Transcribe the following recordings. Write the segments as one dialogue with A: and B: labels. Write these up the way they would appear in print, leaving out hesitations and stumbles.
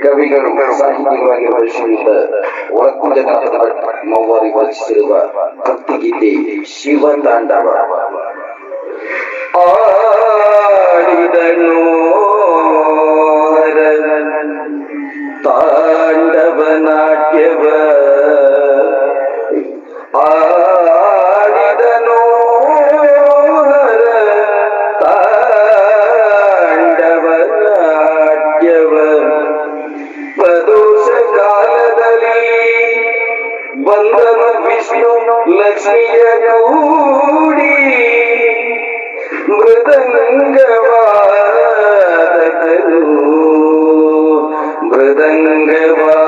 A: ಕವಿಗಳು ಸಾಹಿತಿಗಳಾಗಿ ಪರಿಶೀಲಿಸಿದ ಒಳಕು ಜಗತ್ತದ ಮೌವಾರಿ ವಾಚಿಸಿರುವ ಭಕ್ತಿಗೀತೆ ಶಿವತಾಂಡವ. ಆಡಿದನು ತಾಂಡವ ನಾಟ್ಯವ, ಆಡಿದನು ತಾಂಡವ ನಾಟ್ಯವ. ಪ್ರದೋಷ ಕಾಲದಲ್ಲಿ ಬಂದನು ವಿಷ್ಣು ಲಕ್ಷ್ಮಿಯ ಕೂಡಿ, ಮೃದಂಗವಾದಕನು ಮೃದಂಗವಾದಕನು.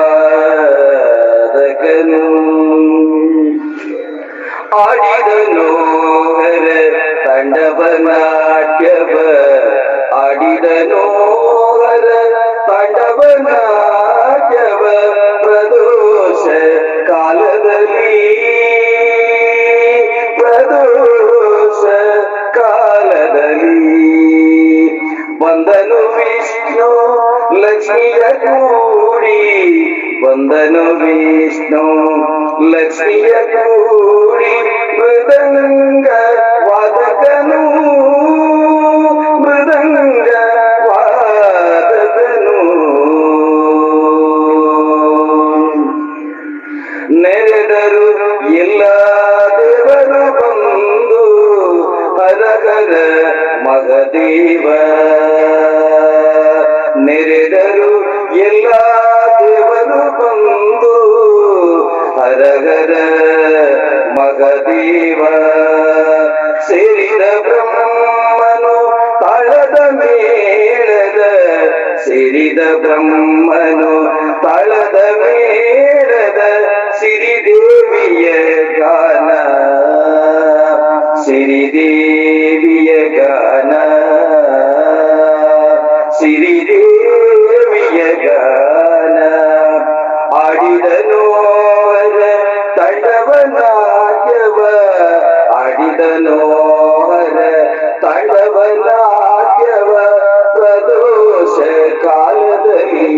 A: ಆಡಿದನು ತಾಂಡವ ನಾಟ್ಯವ, ಆಡಿದನು ತಾಂಡವ ನಾಟ್ಯವ. ಪ್ರದೋಷ ಕಾಲದಲ್ಲಿ ಪ್ರದೋಷ ಕಾಲದಲ್ಲಿ ಬಂದನು ವಿಷ್ಣು ಲಕ್ಷ್ಮಿಯ ಕೂಡಿ, ಬಂದನು ವಿಷ್ಣು ಲಕ್ಷ್ಮಿಯ ಕೂಡಿ. ಮೃದಂಗ ವಾದಕನು ಮೃದಂಗ ವಾದಕನು. ನೆರೆದರು ಎಲ್ಲ ದೇವರು ಬಂದು ಹರಹರ ಮಗದೇವ. ನೆರೆದರು ಎಲ್ಲ ದೇವರು ಬಂದು ಹರಹರ ಮಗದೇವ. ಸೇರಿದ ಬ್ರಹ್ಮನು ತಾಳದ ಮೇಳದ, ಸೇರಿದ ಬ್ರಹ್ಮನು ತಾಳದ ಮೇಳದ. ಸಿರಿದೇವಿಯ ಗಾನ ಸಿರಿದೇವಿಯ ಗಾನ ಸಿರಿದೇವಿಯ ಗಾನ. ಆಡಿದನು ತಾಂಡವ ನಾಟ್ಯವ, ಆಡಿದನು ತಾಂಡವ ನಾಟ್ಯವ. ಪ್ರದೋಷ ಕಾಲದಲ್ಲಿ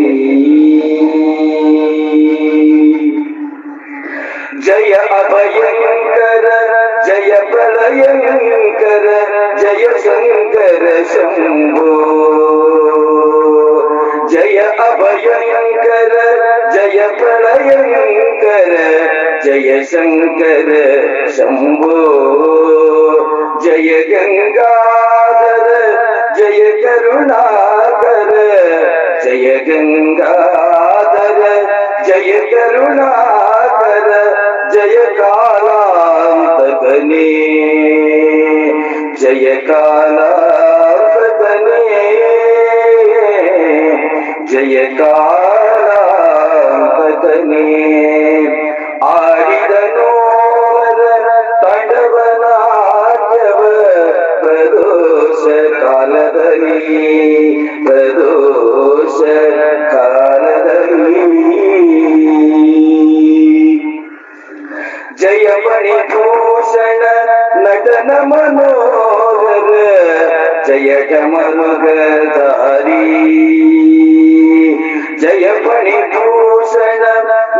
A: ಜಯ ಅಭಯಂಕರ ಜಯ ಪ್ರಳಯಂಕರ ಜಯ ಶಂಕರ ಶಂಭೋ. ಜಯ ಅಭಯಂಕರ ಜಯ ಪ್ರಳಯಂಕರ ಜಯ ಶಂಕರ ಶಂಭೋ. ಜಯ ಗಂಗಾಧರ ಜಯ ಕರುಣಾಕರ ಜಯ ಗಂಗಾಧರ ಜಯ ಕರುಣಾಕರ. ಜಯ ಕಾಲಾಂತಕನೇ ಜಯ ಕಾಲಾಂತಕನೇ ಜಯ ಕಾಲಾಂತಕನೇ. ಆಡಿದನು ತಾಂಡವ ನಾಟ್ಯವ. ಪ್ರದೋಷ ಕಾಲದಲ್ಲಿ ಪ್ರದೋಷ ಕಾಲದಲ್ಲಿ. ಜಯ ಮಣಿಭೂಷಣ ನಟನ ಮನೋಹರ ಜಯ ಡಮರುಗಧಾರಿ. ಜಯ ಮಣಿಭೂಷಣ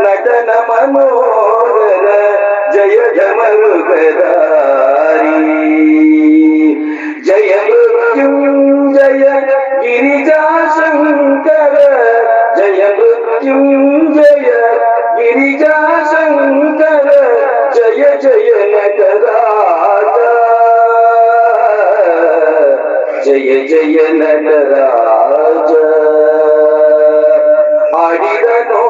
A: ನಟನ ಮನೋಹರ ಜಯ ಡಮರುಗಧಾರಿ. ಜಯ ಮೃತ್ಯುಂಜಯ ಗಿರಿಜಾ ಶಂಕರ ಜಯ ಮೃತ್ಯುಂಜಯ ಗಿರಿಜಾ ಶಂಕರ. ಜಯ ಜಯ ನಟರಾಜ ಜಯ ಜಯ ನಟರಾಜ. ಆಡಿದನು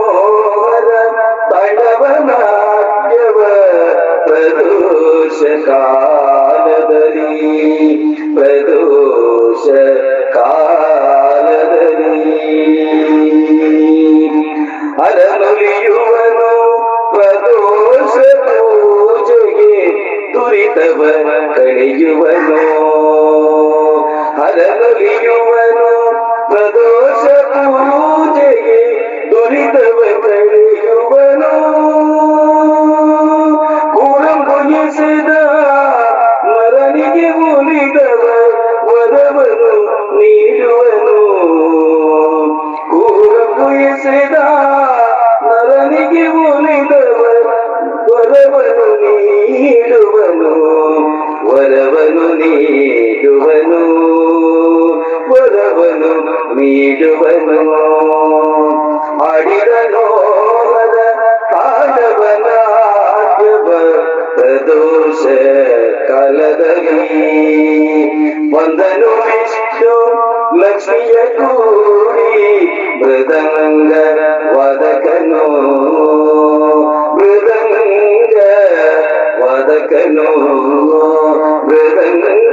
A: ತಾಂಡವ ನಾಟ್ಯವ. ಪ್ರದೋಷ ಕಾಲದಲ್ಲಿ ಪ್ರದೋಷ ಕಾಲದಲ್ಲಿ. ಹರನುಲಿಯುವನು ಪ್ರದೋಷ ಪೂಜೆಗೆ ದುರಿತವ ಕಳೆಯುವನು. ಹರನುಲಿಯುವನು ಪ್ರದೋಷ ಪೂಜೆಗೆ ದುರಿತವ ಕಳೆಯುವನು. ಕೂರಂಬುಯಿಸಿದ ಮರನಿಗೆ ಉಳಿದವ ವರವನು ನೀಡುವನು. ಕೂರಂಬುಯಿಸಿದ ನೀಡುವನು ಆಡಿದನೋಲದ ತಾಂಡವನಾಟ್ಯವ ಪ್ರದೋಷ ಕಾಲದಲ್ಲಿ ವಂದನು ವಿಷ್ಣು ಲಕ್ಷ್ಮಿಯ ಕೂಡಿ ಮೃದಂಗ ವಾದಕನು ಮೃದಂಗ ವಾದಕನು ಮೃದಂಗ